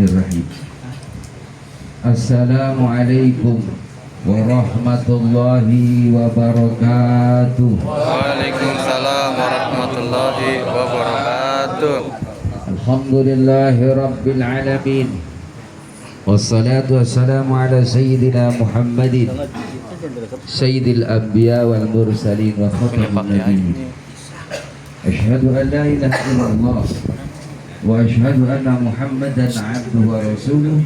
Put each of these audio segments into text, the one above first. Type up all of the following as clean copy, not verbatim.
Bismillahirrahmanirrahim. Assalamualaikum warahmatullahi wabarakatuh. Waalaikumsalam warahmatullahi wabarakatuh. Alhamdulillahi rabbil alamin. Wassalatu wassalamu ala sayyidina Muhammadin sayyidil anbiya wal mursalin wa khatamin nabiyyin. Asyhadu an la ilaha illallah wa asyhadu anna Muhammadan abduhu wa rasuluh.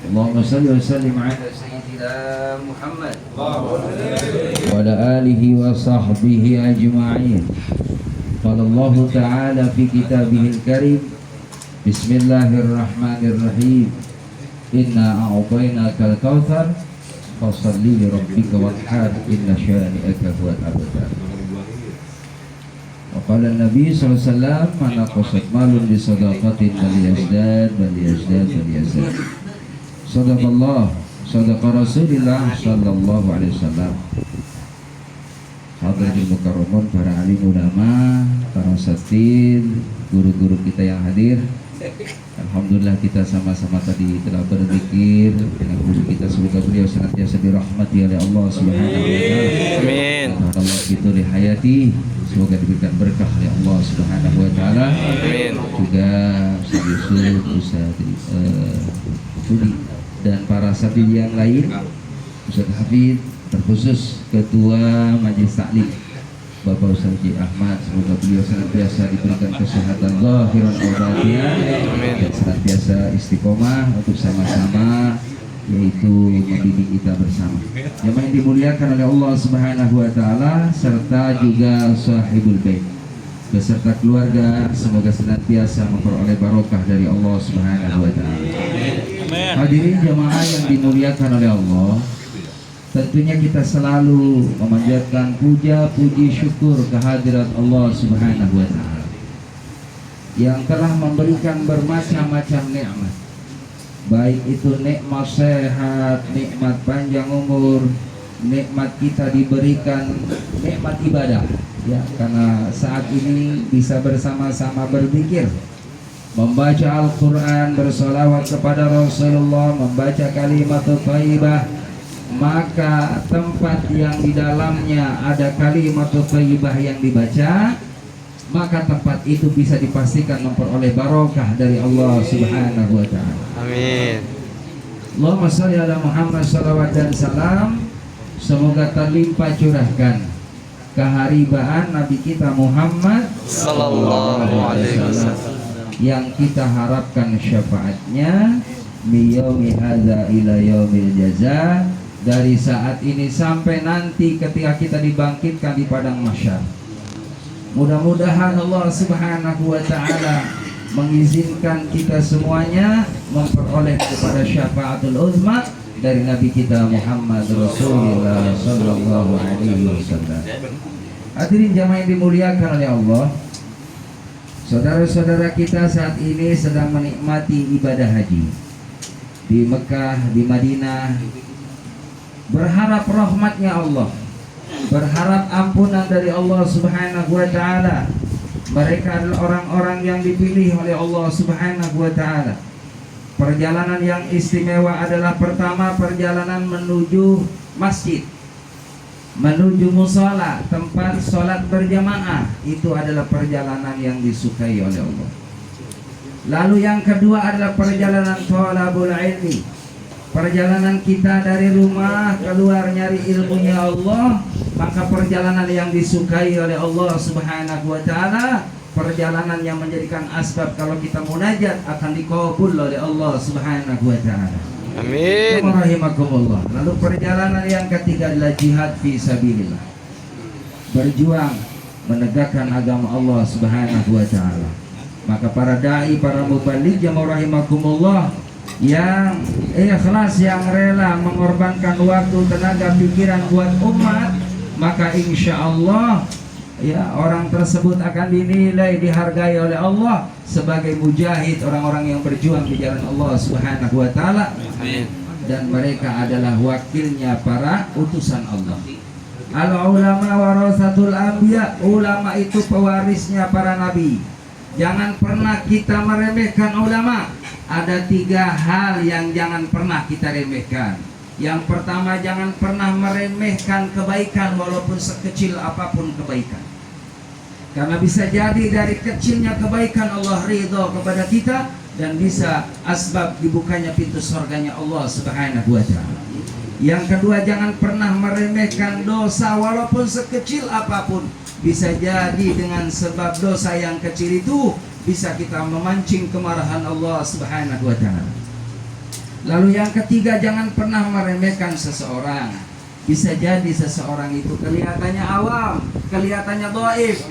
Allahumma salli wa sallim ala sayyidina Muhammad wa ala alihi wa sahbihi ajma'in. Qala Allah ta'ala fi kitabihil karim. Bismillahirrahmanirrahim. Inna a'tainakal kautsar fashalli li rabbika wanhar inna syani'aka huwal abtar. Wa qala an-nabi sallallahu alaihi wasallam man qasat malun bi sadaqatin falyazdad. Sadaqallah, sadaqa Rasulillah sallallahu alaihi wasallam. Hadirin mukarramun, para alim ulama, para satid, guru-guru kita yang hadir. Alhamdulillah kita sama-sama tadi telah berzikir dengan guru kita, semoga beliau senantiasa dirahmati oleh Allah Subhanahu wa taala. Amin. Allah kita li hayati, semoga diberikan berkah oleh Allah Subhanahu wa taala. Amin. Juga Ustaz Yusuf, Ustaz Budi dan para satid yang lain, Ustaz Hafid, terkhusus Ketua Majelis Taklim Bapak Ustaz Haji Ahmad, semoga beliau senantiasa diberikan kesehatan zahiran wa batinan dan senantiasa istiqomah untuk sama-sama yaitu mendidik kita bersama. Yang dimuliakan oleh Allah Subhanahu wa taala serta juga sahibul bait beserta keluarga, semoga senantiasa memperoleh barokah dari Allah Subhanahu wa taala. Hadirin jamaah yang dimuliakan oleh Allah, tentunya kita selalu memanjatkan puja, puji, syukur kehadirat Allah Subhanahu wa taala yang telah memberikan bermacam-macam nikmat. Baik itu nikmat sehat, nikmat panjang umur, nikmat kita diberikan nikmat ibadah. Ya, karena saat ini bisa bersama-sama berzikir, membaca Al-Qur'an, bersolawat kepada Rasulullah, membaca kalimat thayyibah, maka tempat yang di dalamnya ada kalimat thayyibah yang dibaca, maka tempat itu bisa dipastikan memperoleh barokah dari Allah Subhanahu wa taala. Amin. Allahumma shalli ala Muhammad, salawat dan salam semoga terlimpah curahkan keharibaan Nabi kita Muhammad Sallallahu alaihi wasallam yang kita harapkan syafaatnya mi yaumi hadza ila yaumil jaza, dari saat ini sampai nanti ketika kita dibangkitkan di padang mahsyar. Mudah-mudahan Allah Subhanahu wa taala mengizinkan kita semuanya memperoleh kepada syafaatul uzma dari Nabi kita Muhammad Rasulullah sallallahu alaihi wasallam. Hadirin jamaah yang dimuliakan oleh Allah, saudara-saudara kita saat ini sedang menikmati ibadah haji di Mekah, di Madinah, berharap rahmatnya Allah, berharap ampunan dari Allah Subhanahu wa taala. Mereka adalah orang-orang yang dipilih oleh Allah Subhanahu wa taala. Perjalanan yang istimewa adalah pertama perjalanan menuju masjid, menuju musala, tempat sholat berjamaah. Itu adalah perjalanan yang disukai oleh Allah. Lalu yang kedua adalah perjalanan thalabul ilmi, perjalanan kita dari rumah keluar nyari ilmunya Allah. Maka perjalanan yang disukai oleh Allah Subhanahu wa taala, perjalanan yang menjadikan asbab kalau kita munajat akan dikabul oleh Allah Subhanahu wa taala. Amin. Rahimakumullah. Lalu perjalanan yang ketiga adalah jihad fi sabilillah, berjuang menegakkan agama Allah Subhanahu wa taala. Maka para dai, para mubaligh jamaah rahimakumullah, yang ikhlas, yang rela mengorbankan waktu, tenaga, pikiran buat umat, maka insya Allah ya orang tersebut akan dinilai, dihargai oleh Allah sebagai mujahid, orang-orang yang berjuang di jalan Allah Subhanahu wa taala. Dan mereka adalah wakilnya para utusan Allah. Al ulama warasatul anbiya, ulama itu pewarisnya para nabi. Jangan pernah kita meremehkan ulama. ada 3 hal yang jangan pernah kita remehkan. Yang pertama, jangan pernah meremehkan kebaikan walaupun sekecil apapun kebaikan. Karena bisa jadi dari kecilnya kebaikan Allah ridho kepada kita dan bisa asbab dibukanya pintu surganya Allah Subhanahu wa taala. Yang kedua, jangan pernah meremehkan dosa walaupun sekecil apapun. Bisa jadi dengan sebab dosa yang kecil itu bisa kita memancing kemarahan Allah Subhanahu wa taala. Lalu yang ketiga, jangan pernah meremehkan seseorang. Bisa jadi seseorang itu kelihatannya awam, kelihatannya dhaif,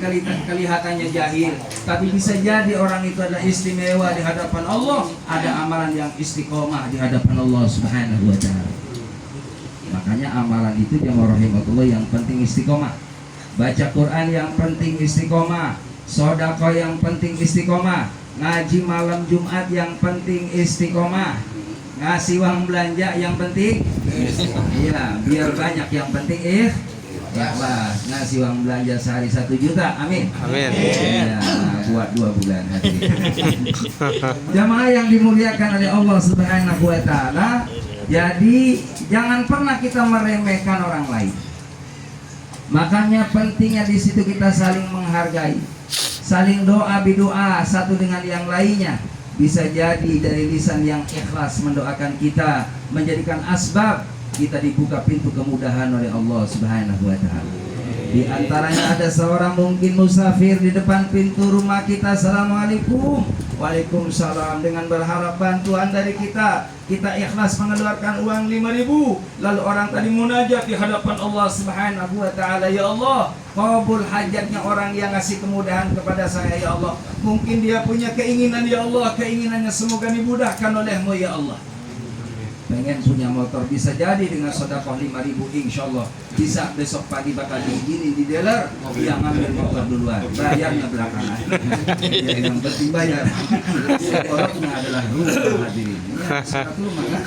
kelihatannya jahil, tapi bisa jadi orang itu adalah istimewa di hadapan Allah, ada amalan yang istiqomah di hadapan Allah Subhanahu wa taala. Makanya amalan itu jamaah rahimakumullah yang penting istiqomah. Baca Quran yang penting istiqomah, sedekah yang penting istiqomah, ngaji malam Jumat yang penting istiqomah, ngasih uang belanja yang penting iya, biar banyak yang penting ikhlas. Ngasih uang belanja sehari 1 juta, amin. Amin. Ya, buat 2 bulan hadirin. Jamaah yang dimuliakan oleh Allah Subhanahu wa taala, jadi jangan pernah kita meremehkan orang lain. Makanya pentingnya di situ kita saling menghargai, saling doa bidoa satu dengan yang lainnya. Bisa jadi dari lisan yang ikhlas mendoakan kita, menjadikan asbab kita dibuka pintu kemudahan oleh Allah Subhanahu wa taala. Di antaranya ada seorang mungkin musafir di depan pintu rumah kita, assalamualaikum, waalaikumsalam, dengan berharap bantuan dari kita ikhlas mengeluarkan uang 5.000. Lalu orang tadi munajat di hadapan Allah Subhanahu wa taala, ya Allah, qabul hajatnya orang yang ngasih kemudahan kepada saya ya Allah. Mungkin dia punya keinginan ya Allah, keinginannya semoga dimudahkan oleh-Mu ya Allah. Pengen punya motor, bisa jadi dengan sedekah 5.000 insyaallah bisa besok pagi bakal diizinin di dealer, yang ngambil motor duluan, bayarnya belakangan. Ya, yang penting bayar. Orangnya adalah rumah hadirin. Ya, satu rumah kan?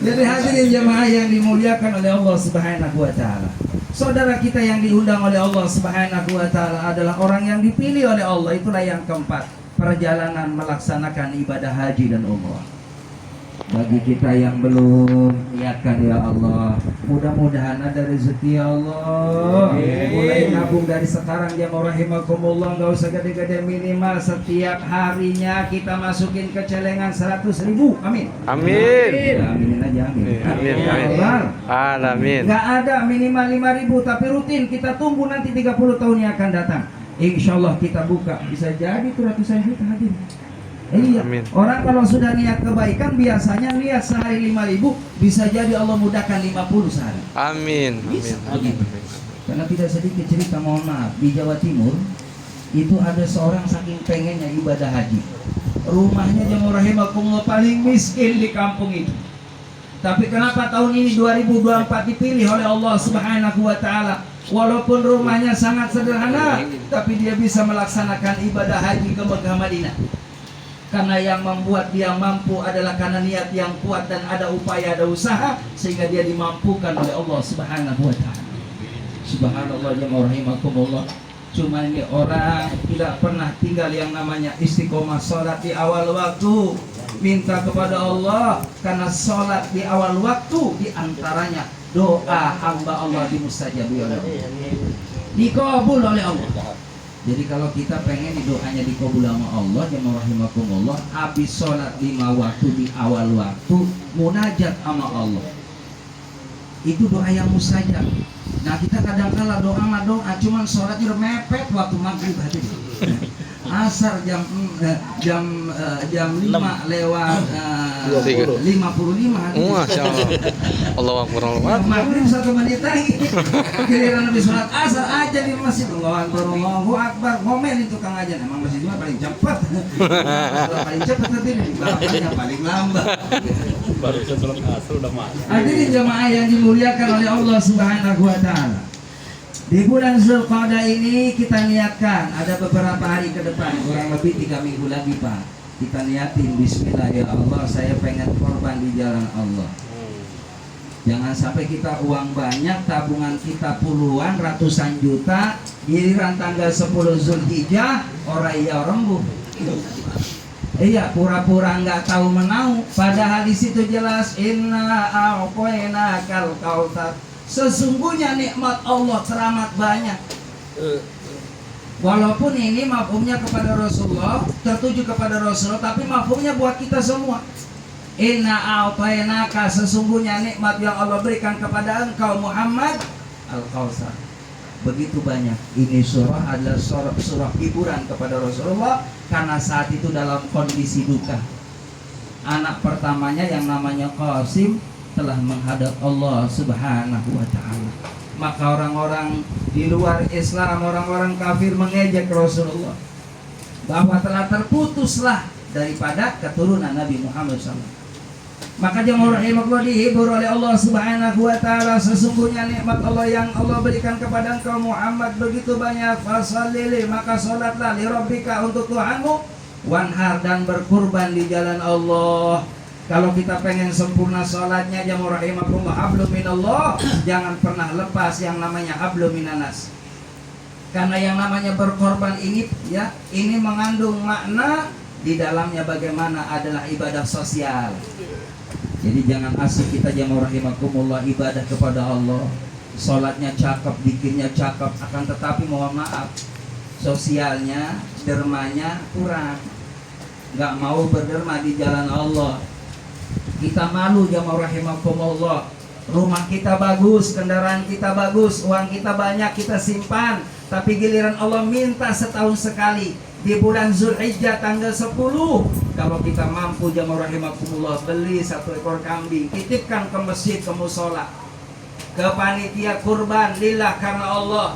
Jadi hadirin jamaah yang dimuliakan oleh Allah Subhanahu wa taala. Saudara kita yang diundang oleh Allah Subhanahu wa taala adalah orang yang dipilih oleh Allah. Itulah yang keempat, perjalanan melaksanakan ibadah haji dan umrah. Bagi kita yang belum niatkan ya Allah, mudah-mudahan ada rezeki ya Allah. Mulai nabung dari sekarang ya rahimakumullah, nggak usah gede-gede, minimal setiap harinya kita masukin ke celengan 100.000, amin. Amin. Aminin aja, amin. Amin. Amin. Nggak ada minimal 5.000, tapi rutin kita tunggu nanti 30 tahun yang akan datang. Insya Allah kita buka, bisa jadi tuh ratusan juta hadir. Iya. Amin. Orang kalau sudah niat kebaikan biasanya niat sehari 5.000, bisa jadi Allah mudahkan 50 sehari. Amin. Bisa, Amin. begitu. Karena tidak sedikit cerita, mohon maaf, di Jawa Timur itu ada seorang saking pengennya ibadah haji, rumahnya jemaah rahimakumullah paling miskin di kampung itu. Tapi kenapa tahun ini 2024 dipilih oleh Allah Subhanahu wa taala? Walaupun rumahnya sangat sederhana, tapi dia bisa melaksanakan ibadah haji ke Mekah Madinah. Karena yang membuat dia mampu adalah karena niat yang kuat dan ada upaya, ada usaha, sehingga dia dimampukan oleh Allah Subhanahu wa taala. Subhanallah jemaah rahimakumullah. Cuma ini orang tidak pernah tinggal yang namanya istiqomah sholat di awal waktu. Minta kepada Allah, karena sholat di awal waktu diantaranya doa hamba Allah dimustajabi oleh Allah, dikabul oleh Allah. Jadi kalau kita pengen doanya dikabul sama Allah, jemaah rahimakumullah, habis sholat 5 waktu di awal waktu munajat sama Allah, itu doa yang mustajab. Nah kita kadang-kala doa mah doa, cuman sholatnya udah mepet waktu maghrib hati. Asar jam 5 lewat 55 hati. Masya Allah. Allahu Akbar. Maghrib 1 menit lagi. Giliran habis sholat asar aja di masjid, Allahu Akbar, ngomel itu Kang Ajan. Emang masjid mah paling cepat. Paling cepat nanti di belakangnya paling lambat. Baru sholat asar udah masuk. Hadirin jamaah yang dimuliakan oleh Allah Subhanahu wa taala. Di bulan Zulqa'dah ini kita niatkan ada beberapa hari ke depan, kurang lebih 3 minggu lagi Pak. Kita niatin bismillah ya Allah, saya pengen korban di jalan Allah. Jangan sampai kita uang banyak, tabungan kita puluhan, ratusan juta, giliran tanggal 10 Zulhijjah orang ya rembuh. Iya, pura-pura nggak tahu menau. Padahal di situ jelas inna a'tainakal kautsar. Sesungguhnya nikmat Allah teramat banyak. Walaupun ini mafhumnya kepada Rasulullah, tertuju kepada Rasulullah, tapi mafhumnya buat kita semua. Inna a'tainaka, sesungguhnya nikmat yang Allah berikan kepada engkau Muhammad al-kautsar. Begitu banyak. Ini surah adalah surah hiburan kepada Rasulullah karena saat itu dalam kondisi duka. Anak pertamanya yang namanya Qasim telah menghadap Allah Subhanahu wa taala. Maka orang-orang di luar Islam, orang-orang kafir mengejek Rasulullah bahwa telah terputuslah daripada keturunan Nabi Muhammad SAW. Maka jemaah rahimahullah dihibur oleh Allah Subhanahu wa taala, sesungguhnya nikmat Allah yang Allah berikan kepada engkau Muhammad begitu banyak. Fasholli, maka salatlah li rabbika, untuk Tuhanmu, wanhar, dan berkurban di jalan Allah. Kalau kita pengen sempurna salatnya jemaah rahimahullah, hablum minallah, jangan pernah lepas yang namanya hablum minanas. Karena yang namanya berkorban ini ya, ini mengandung makna di dalamnya bagaimana adalah ibadah sosial. Jadi jangan asik kita jemaah rahimakumullah ibadah kepada Allah, sholatnya cakep, bikinnya cakep, akan tetapi mohon maaf sosialnya, dermanya kurang, nggak mau berderma di jalan Allah. Kita malu jemaah rahimakumullah, rumah kita bagus, kendaraan kita bagus, uang kita banyak kita simpan, tapi giliran Allah minta setahun sekali di bulan Zulhijjah tanggal 10, kalau kita mampu jemaah rahimakumullah beli 1 ekor kambing, titipkan ke masjid, ke musola, ke panitia kurban lillah karena Allah.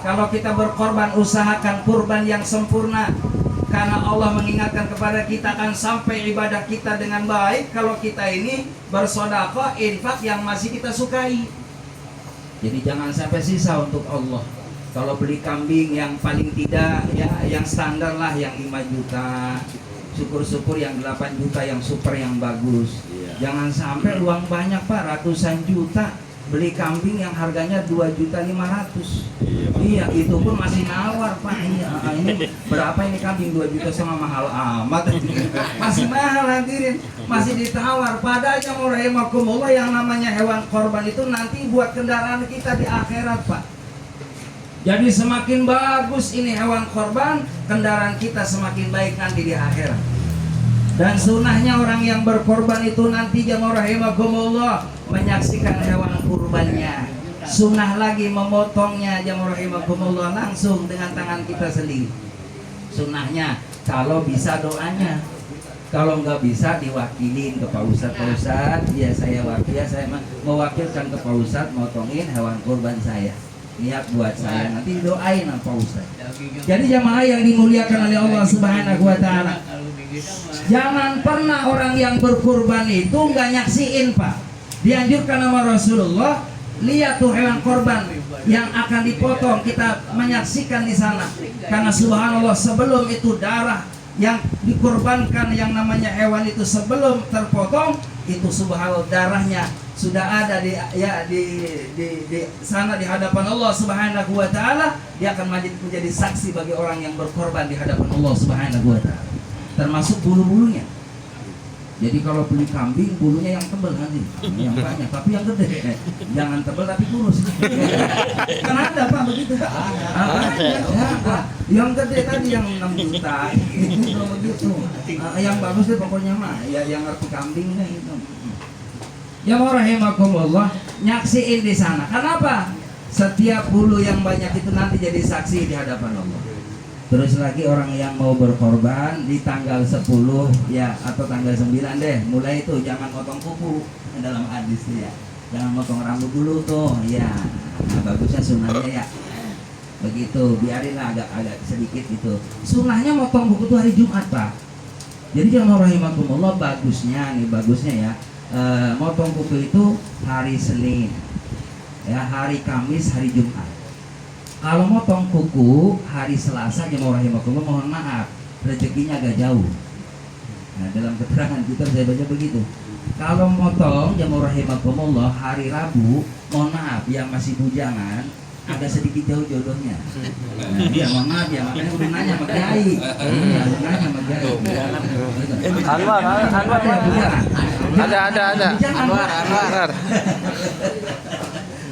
Kalau kita berkorban, usahakan kurban yang sempurna, karena Allah mengingatkan kepada kita akan sampai ibadah kita dengan baik kalau kita ini bersedekah, infak yang masih kita sukai. Jadi jangan sampai sisa untuk Allah. Kalau beli kambing yang paling tidak ya yang standar lah, yang 5 juta, syukur-syukur yang 8 juta, yang super, yang bagus. Jangan sampai uang banyak Pak, ratusan juta beli kambing yang harganya 2.500.000. Iya, itu pun masih nawar Pak. Iya, ini berapa ini kambing 2 juta sama mahal amat. Masih mahal hadirin, masih ditawar. Padahal yang rahimakumullah yang namanya hewan korban itu nanti buat kendaraan kita di akhirat Pak. Jadi semakin bagus ini hewan korban, kendaraan kita semakin baik nanti di akhirat. Dan sunnahnya orang yang berkorban itu nanti jamaah rahimakumullah menyaksikan hewan kurbannya. Sunnah lagi memotongnya jamaah rahimakumullah langsung dengan tangan kita sendiri. Sunnahnya kalau bisa doanya, kalau nggak bisa diwakilin ke Pak Ustadz, ya saya mewakilkan ke Pak Ustadz motongin hewan kurban saya. Niat buat saya, nanti doain Pak Ustadz. Jadi jamaah yang dimuliakan oleh Allah Subhanahu wa taala, jangan pernah orang yang berkurban itu nggak nyaksiin Pak. Dianjurkan sama Rasulullah, lihat tuh hewan korban yang akan dipotong, kita menyaksikan di sana. Karena subhanallah sebelum itu darah yang dikorbankan yang namanya hewan itu sebelum terpotong itu subhanallah darahnya sudah ada di sana di hadapan Allah Subhanahu wa taala. Dia akan menjadi saksi bagi orang yang berkorban di hadapan Allah Subhanahu wa taala. Termasuk bulu-bulunya. Jadi kalau beli kambing bulunya yang tebal nanti, yang banyak, tapi yang gede. Jangan tebal tapi kurus. Kan ada Pak begitu Pak. Yang gede tadi yang 6 juta itu begitu. Yang bagus deh pokoknya mah, ya yang ngerti kambingnya itu. Ya rahimakumullah, nyaksiin di sana. Kenapa? Setiap bulu yang banyak itu nanti jadi saksi di hadapan Allah. Terus lagi orang yang mau berkorban di tanggal 10 ya atau tanggal 9 deh, mulai itu jangan potong kuku dalam hadis ya. Jangan potong rambut dulu tuh ya. Nah, bagusnya sunnahnya ya. Begitu, biarinlah agak sedikit gitu. Sunnahnya motong kuku tuh hari Jumat, Pak. Jadi jangan rahimakumullah bagusnya ya. Motong kuku itu hari Senin ya, hari Kamis, hari Jumat. Kalau motong kuku hari Selasa jemaah rahimakumullah, mohon maaf rezekinya agak jauh. Nah, dalam keterangan kita saya baca begitu. Kalau motong jemaah rahimakumullah hari Rabu, mohon maaf yang masih bujangan agak sedikit jauh jodohnya. Nah, dia mohon maaf ya, makanya udah nanya sama Kiai. Iya, udah nanya sama Kiai. Anwar. Ada. Anwar.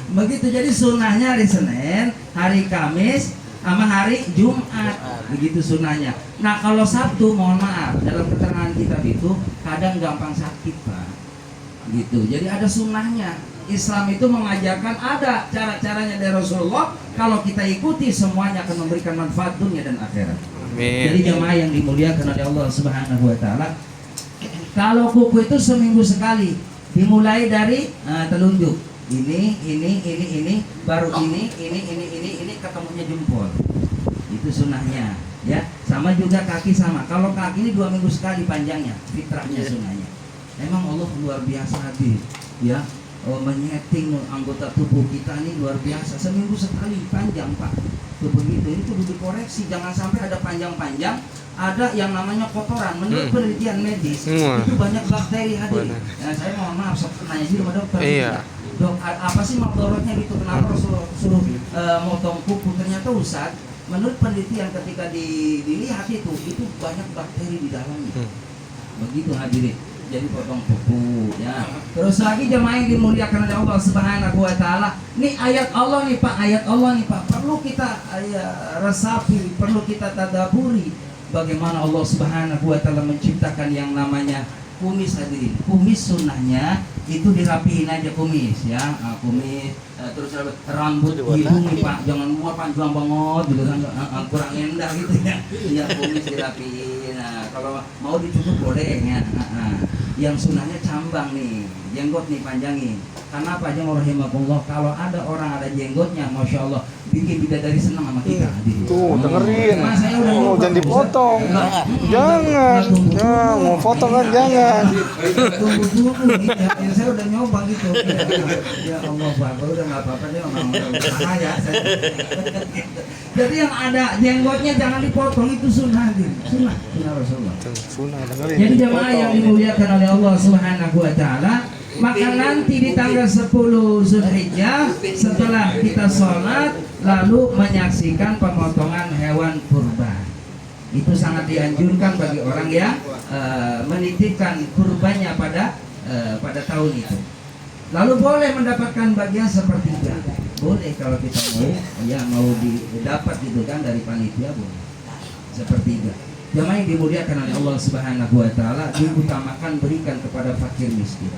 Begitu, jadi sunnahnya hari Senin, hari Kamis, sama hari Jumat. Begitu sunnahnya. Nah kalau Sabtu, mohon maaf, dalam keterangan kitab itu kadang gampang sakit Pak. Gitu. Jadi ada sunnahnya. Islam itu mengajarkan ada cara-caranya dari Rasulullah. Kalau kita ikuti semuanya akan memberikan manfaat dunia dan akhirat. Jadi jemaah yang dimuliakan oleh Allah Subhanahu wa taala, kalau kuku itu seminggu sekali, dimulai dari telunjuk. Ini, baru ini ketemunya jempol. Itu sunnahnya, ya. Sama juga kaki sama. Kalau kaki ini 2 minggu sekali panjangnya, fitrahnya sunnahnya. Emang Allah luar biasa hadir, ya. Menyeting anggota tubuh kita ini luar biasa. Seminggu sekali panjang Pak. Tuh begitu, itu kudu dikoreksi. Jangan sampai ada panjang-panjang, ada yang namanya kotoran. Menurut penelitian medis, itu banyak bakteri hadir. Nah, saya mohon maaf, nanya sih sama dokter. Iya. Dok, apa sih madorotnya gitu? Kenapa suruh motong kuku? Ternyata Ustaz, menurut penelitian ketika dilihat itu banyak bakteri di dalamnya. Begitu hadirin. Jadi potong kuku, ya. Terus lagi jemaah yang dimuliakan oleh Allah Subhanahu wa taala. Ini ayat Allah nih Pak, ayat Allah nih Pak. Perlu kita resapi, perlu kita tadaburi bagaimana Allah Subhanahu wa taala menciptakan yang namanya kumis hadirin. Kumis sunnahnya itu dirapihin aja kumis, ya. Kumis, terus rambut hidung nih Pak, jangan panjang banget gitu kan, kurang indah gitu ya. Ya kumis dirapihin. Nah, kalau mau dicukur boleh ya. Yang sunnahnya cambang nih, jenggot nih panjangin. Karena apa aja rahimahullah, kalau ada orang ada jenggotnya, masya Allah, bikin bidadari senang sama kita. Tuh, dengerin. Saya udah nyoba, jangan dipotong. Jangan. Mau potong kan jangan. Tunggu dulu nih, ya, saya udah nyoba gitu. Ya Allah, Pak, udah nggak apa-apa dia memang bahaya. Jadi yang ada jenggotnya jangan dipotong, itu sunnah, sunnah Rasulullah. Sunnah, dengerin. Jadi jemaah yang dimuliakan oleh Allah Subhanahu wa taala, maka nanti di tanggal 10 Zulhijjah setelah kita sholat lalu menyaksikan pemotongan hewan kurban. Itu sangat dianjurkan bagi orang yang menitipkan kurbannya pada tahun itu. Lalu boleh mendapatkan bagian sepertiga. Boleh kalau kita mau didapat gitu kan dari panitia, boleh sepertiga. Jemaah yang dimuliakan oleh Allah Subhanahu wa taala, diutamakan berikan kepada fakir miskin.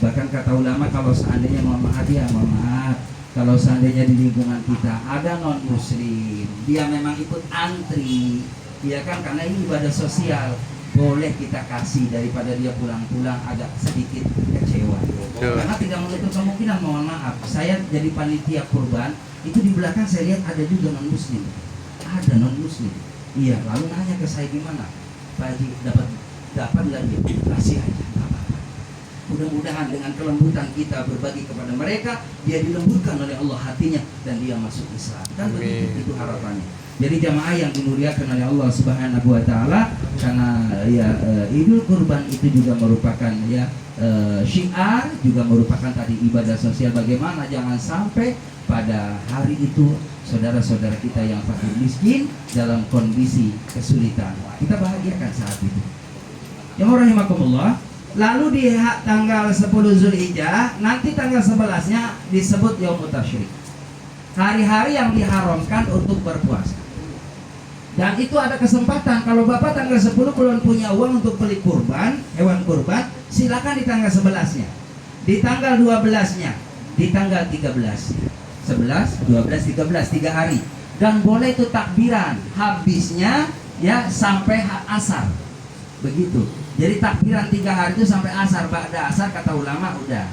Bahkan kata ulama, kalau seandainya mohon maaf, kalau seandainya di lingkungan kita ada non muslim, dia memang ikut antri, ya kan, karena ini ibadah sosial, boleh kita kasih daripada dia pulang-pulang agak sedikit kecewa. Karena tidak menutup kemungkinan, mohon maaf, saya jadi panitia kurban, itu di belakang saya lihat ada juga non muslim, ada non muslim. Iya, lalu nanya ke saya, gimana Pak Haji, dapat nggak dia? Kasih aja, nggak apa-apa. Mudah-mudahan dengan kelembutan kita berbagi kepada mereka, dia dilembutkan oleh Allah hatinya dan dia masuk Islam. Kan begitu, itu harapannya. Jadi jamaah yang dimuliakan oleh Allah Subhanahu wa taala, karena Idul Kurban itu juga merupakan syiar, juga merupakan tadi ibadah sosial. Bagaimana jangan sampai pada hari itu saudara-saudara kita yang fakir miskin dalam kondisi kesulitan, kita bahagiakan saat itu. Yang rahimakumullah. Lalu di tanggal 10 Zulhijjah, nanti tanggal 11-nya disebut Yaumut Tasyrik. Hari-hari yang diharamkan untuk berpuasa. Dan itu ada kesempatan, kalau Bapak tanggal 10 belum punya uang untuk beli kurban, hewan kurban, silakan di tanggal 11-nya. Di tanggal 12-nya, di tanggal 13-nya. 11, 12, 13, 3 hari. Dan boleh itu takbiran, habisnya ya sampai asar. Begitu. Jadi takbiran 3 hari itu sampai asar. Ba'da asar kata ulama udah.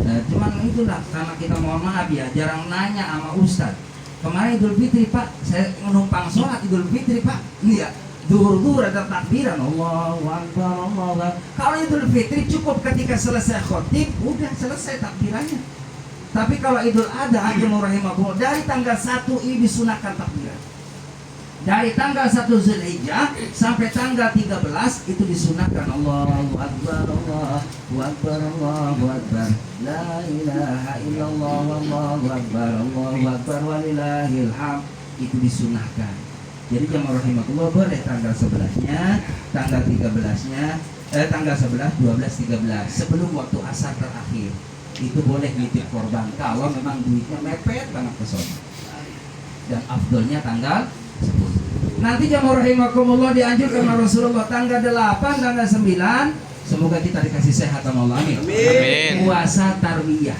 Nah, cuman itulah, karena kita mohon maaf ya, jarang nanya sama Ustadz. Kemarin Idul Fitri Pak, saya menumpang sholat Idul Fitri Pak. Ini ya, duhur ada takbiran, Allahu Akbar, Allahu Akbar. Kalau Idul Fitri cukup ketika selesai khotib, udah selesai takbirannya. Tapi kalau Idul Adha, rahimahullah, dari tanggal 1 ini disunahkan takbiran. Dari tanggal 1 Zulhijjah sampai tanggal 13 itu disunahkan Allahu Akbar, Allahu Akbar, Allahu Akbar. La ilaha illallah wallahu akbar walillahil hamd. Itu disunahkan. Jadi jamaah rahimakumullah, boleh tanggal 11-nya, tanggal 13-nya, tanggal 11, 12, 13 sebelum waktu asar terakhir. Itu boleh nitip korban kalau memang duitnya mepet banget ke sana. Dan afdolnya tanggal 10. Nanti jamaah rahimakumullah dianjurkan oleh Rasulullah tanggal 8, tanggal 9 semoga kita dikasih sehat sama Allah. Amin. Puasa tarwiyah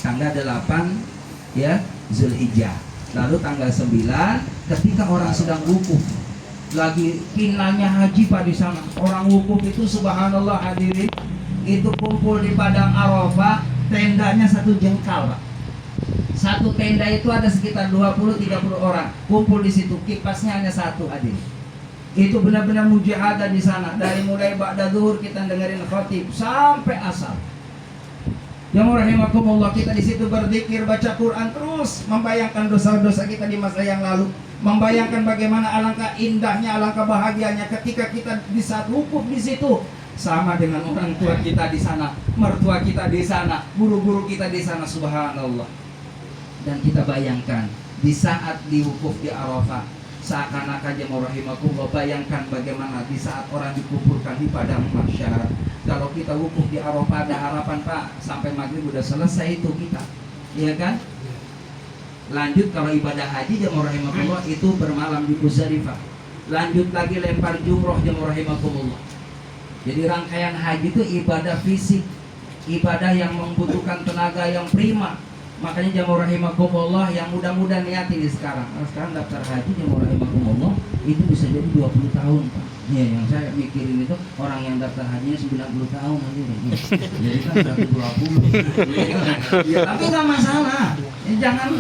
tanggal 8 ya Zulhijjah. Lalu tanggal 9 ketika orang sedang wukuf, lagi kinanya haji Pak di sana. Orang wukuf itu subhanallah hadirin, itu kumpul di padang Arafah, tendanya 1 jengkal Pak. Satu tenda itu ada sekitar 20-30 orang kumpul di situ, kipasnya hanya 1 hadirin. Itu benar-benar mujahadah di sana. Dari mulai ba'da zuhur kita dengerin khatib sampai asar. Jamaah rahimakumullah, kita di situ berzikir, baca Quran, terus membayangkan dosa-dosa kita di masa yang lalu, membayangkan bagaimana alangkah indahnya, alangkah bahagianya ketika kita di saat wukuf di situ sama dengan orang tua kita di sana, mertua kita di sana, guru-guru kita di sana, subhanallah. Dan kita bayangkan di saat di wukuf di Arafah, seakan-akan jemaah rahimakumullah, bayangkan bagaimana di saat orang dikumpulkan di padang mahsyar. Kalau kita wukuf di Arafah ada harapan Pak, sampai maghrib udah selesai itu kita, iya kan? Lanjut kalau ibadah haji jemaah rahimakumullah itu bermalam di Muzdalifah. Lanjut lagi lempar jumroh jemaah rahimakumullah. Jadi rangkaian haji itu ibadah fisik, ibadah yang membutuhkan tenaga yang prima. Makanya jamaah rahimakumullah yang mudah-mudahan niatin sekarang. Sekarang daftar haji jamaah rahimakumullah itu bisa jadi 20 tahun Pak. Ya, yang saya mikirin itu orang yang daftar hajinya 90 tahun aja ya. Jadi kan 120. Ya, tapi nggak masalah.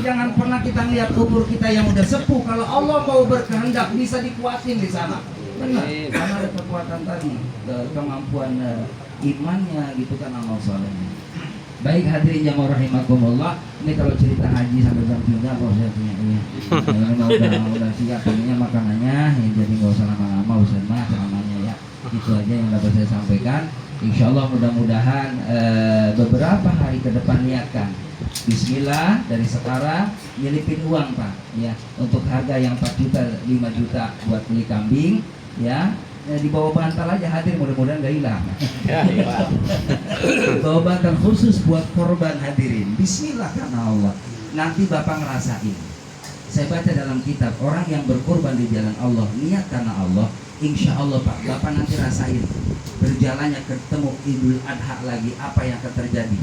Jangan pernah kita lihat umur kita yang udah sepuh. Kalau Allah mau berkehendak bisa dikuatin di sana. Benar. Karena ada kekuatan tadi, kemampuan imannya gitu kan, amal solehnya. Baik hadirin jamaah rahimakumullah, ini kalau cerita haji sampai jam 3 Pak saya punya udah siap ininya makanannya ya, jadi nggak usah lama-lama Ustaz mah ceramahnya ya. Itu aja yang dapat saya sampaikan. Insyaallah mudah-mudahan beberapa hari ke depan niatkan bismillah dari sekarang nyelipin uang Pak ya, untuk harga yang 4 juta 5 juta buat beli kambing ya. Di bawah bantal aja hadir, mudah-mudahan gak hilang. Bawa bantal khusus buat korban hadirin. Bismillah karena Allah. Nanti Bapak ngerasain. Saya baca dalam kitab, orang yang berkorban di jalan Allah, niat karena Allah, insya Allah Pak, Bapak nanti rasain berjalannya ketemu Idul Adha lagi, apa yang akan terjadi.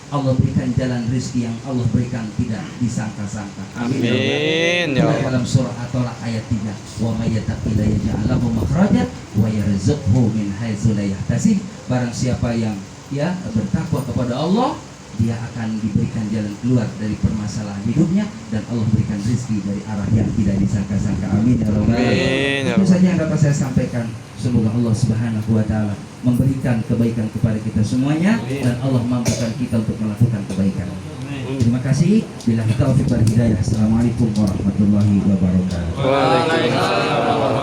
Allah berikan jalan rezeki yang Allah berikan tidak disangka-sangka. Amin. Amin. Dalam surah At-Tolak ayat 3, wa may yattaqilla yaj'al lahu makhraja wa yarzuqhu min haitsu la yahtasib. Barang siapa yang ya bertakwa kepada Allah, dia akan diberikan jalan keluar dari permasalahan hidupnya dan Allah berikan rezeki dari arah yang tidak disangka-sangka. Amin ya rabbal alamin. Itu saja yang dapat saya sampaikan. Semoga Allah Subhanahu wa taala memberikan kebaikan kepada kita semuanya dan Allah mampukan kita untuk melakukan kebaikan. Terima kasih. Billahi taufiq wal hidayah. Assalamualaikum warahmatullahi wabarakatuh. Waalaikumsalam.